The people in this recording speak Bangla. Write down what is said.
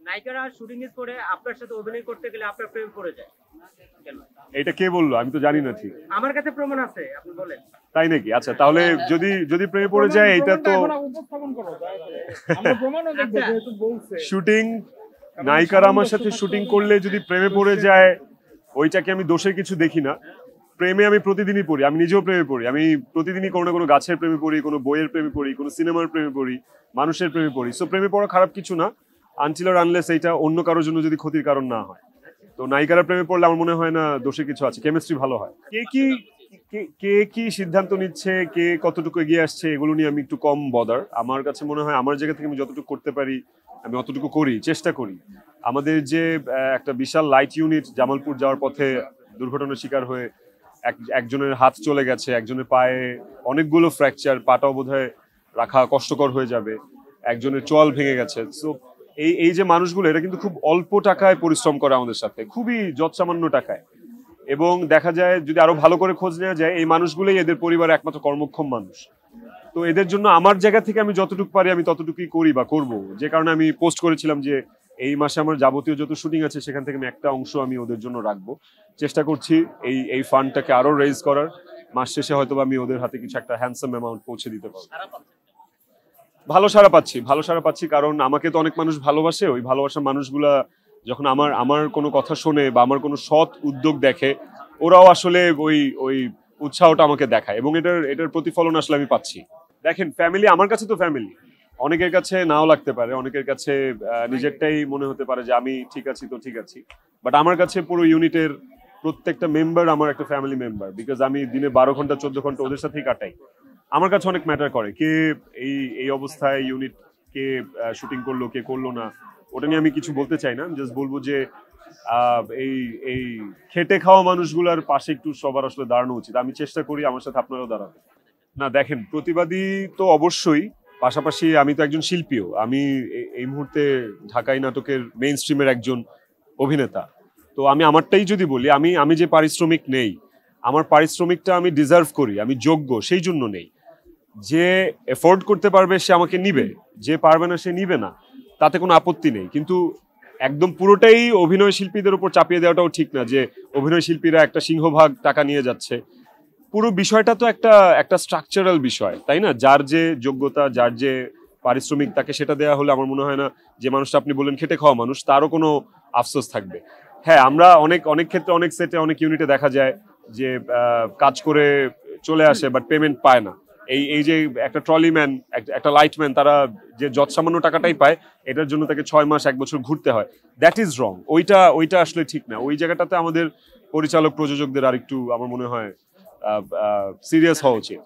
নায়িকারা শুটিং এর পরে আপনার সাথে অভিনয় করতে গেলে আপনার প্রেমে পড়ে যায় কেন? এটা কে বললো? আমি তো জানি না ঠিক। আমার কাছে প্রমাণ আছে, আপনি বলেন। তাই নাকি? আচ্ছা, তাহলে যদি যদি প্রেমে পড়ে যায় এটা তো শুটিং, নায়িকারা আমার সাথে শুটিং করলে যদি প্রেমে পড়ে যায় ওইটাকে আমি দোষের কিছু দেখি না। প্রেমে আমি প্রতিদিনই পড়ি, আমি নিজেও প্রেমে পড়ি। আমি প্রতিদিনই কোনো না কোনো গাছের প্রেমে পড়ি, কোনো বইয়ের প্রেমে পড়ি, কোনো সিনেমার প্রেমে পড়ি, মানুষের প্রেমে পড়ি। সো প্রেমে পড়া খারাপ কিছু না, আনটিল অর আনলেস এইটা অন্য কারোর জন্য যদি ক্ষতির কারণ না হয়। তো নায়িকারা প্রেমে পড়লে আমার মনে হয় না দোষে কিছু আছে, কেমিস্ট্রি ভালো হয়। কে কি সিদ্ধান্ত নিচ্ছে, কে কতটুকু এগিয়ে আসছে, এগুলো নিয়ে আমি একটু কম বদার। আমার কাছে মনে হয় আমার জায়গা থেকে আমি যতটুকু করতে পারি আমি অতটুকু করি, চেষ্টা করি। আমাদের যে একটা বিশাল লাইট ইউনিট জামালপুর যাওয়ার পথে দুর্ঘটনার শিকার হয়ে একজনের হাত চলে গেছে, একজনের পায়ে অনেকগুলো ফ্র্যাকচার, পাটাও বোধহয় রাখা কষ্টকর হয়ে যাবে, একজনের চোয়াল ভেঙে গেছে। সো এই যে মানুষগুলো, এরা কিন্তু খুব অল্প টাকায় পরিশ্রম করে আমাদের সাথে, খুবই যৎসামান্য টাকায়। এবং দেখা যায় যদি আরো ভালো করে খোঁজ নেওয়া যায় এই মানুষগুলোই এদের পরিবারের একমাত্র কর্মক্ষম মানুষ। তো এদের জন্য আমার জায়গা থেকে আমি যতটুকু পারি আমি ততটুকুই করি বা করব। যে কারণে আমি পোস্ট করেছিলাম যে এই মাসে আমার যাবতীয় যত শুটিং আছে সেখান থেকে আমি একটা অংশ আমি ওদের জন্য রাখবো। চেষ্টা করছি এই ফান্ডটাকে আরো রেজ করার। মাস শেষে হয়তো আমি ওদের হাতে কিছু একটা হ্যান্ডসাম অ্যামাউন্ট পৌঁছে দিতে পারবো। ভালো সাড়া পাচ্ছি, কারণ আমাকে তো অনেক মানুষ ভালোবাসে। ওই ভালোবাসার মানুষগুলা যখন আমার কোনো কথা শোনে বা আমার কোনো সৎ উদ্যোগ দেখে, ওরাও আসলে ওই উৎসাহটা আমাকে দেখায় এবং এটার প্রতিফলন আসলে আমি পাচ্ছি। দেখেন, ফ্যামিলি আমার কাছে তো ফ্যামিলি, অনেকের কাছে নাও লাগতে পারে, অনেকের কাছে নিজেরটাই মনে হতে পারে যে আমি ঠিক আছি তো ঠিক আছি, বাট আমার কাছে পুরো ইউনিটের প্রত্যেকটা মেম্বার আমার একটা ফ্যামিলি মেম্বার। বিকজ আমি দিনে 12 ঘন্টা 14 ঘন্টা ওদের সাথেই কাটাই। আমার কাছে অনেক ম্যাটার করে কে এই অবস্থায় ইউনিট কে শুটিং করলো, কে করলো না, ওটা নিয়ে আমি কিছু বলতে চাই না। আমি জাস্ট বলবো যে এই খেটে খাওয়া মানুষগুলোর পাশে একটু সবার আসলে দাঁড়ানো উচিত। আমি চেষ্টা করি, আমার সাথে আপনারাও দাঁড়াবেন। না দেখেন, প্রতিবাদী তো অবশ্যই, পাশাপাশি আমি তো একজন শিল্পীও। আমি এই মুহূর্তে ঢাকাই নাটকের মেইন স্ট্রিমের একজন অভিনেতা। তো আমি আমারটাই যদি বলি, আমি যে পারিশ্রমিক নেই, আমার পারিশ্রমিকটা আমি ডিজার্ভ করি, আমি যোগ্য, সেই জন্য নেই। যে এফোর্ড করতে পারবে সে আমাকে নিবে, যে পারবে না সে নিবে না, তাতে কোনো আপত্তি নেই। কিন্তু একদম পুরোটাই অভিনয় শিল্পীদের উপর চাপিয়ে দেওয়াটাও ঠিক না, যে অভিনয় শিল্পীরা একটা সিংহভাগ টাকা নিয়ে যাচ্ছে। পুরো বিষয়টা তো একটা স্ট্রাকচারাল বিষয়, তাই না? যার যে যোগ্যতা, যার যে পারিশ্রমিক, তাকে সেটা দেওয়া হলে আমার মনে হয় না যে মানুষটা আপনি বললেন খেটে খাওয়া মানুষ, তারও কোনো আফসোস থাকবে। হ্যাঁ, আমরা অনেক ক্ষেত্রে অনেক সেটে অনেক ইউনিটে দেখা যায় যে কাজ করে চলে আসে বাট পেমেন্ট পায় না। এই যে একটা ট্রলিম্যান, একটা লাইটম্যান, তারা যে যৎসামান্য টাকাটাই পায়, এটার জন্য তাকে 6 মাস 1 বছর ঘুরতে হয়। That is wrong. ওইটা আসলে ঠিক না। ওই জায়গাটাতে আমাদের পরিচালক প্রযোজকদের আর একটু আমার মনে হয় সিরিয়াস হওয়া উচিত।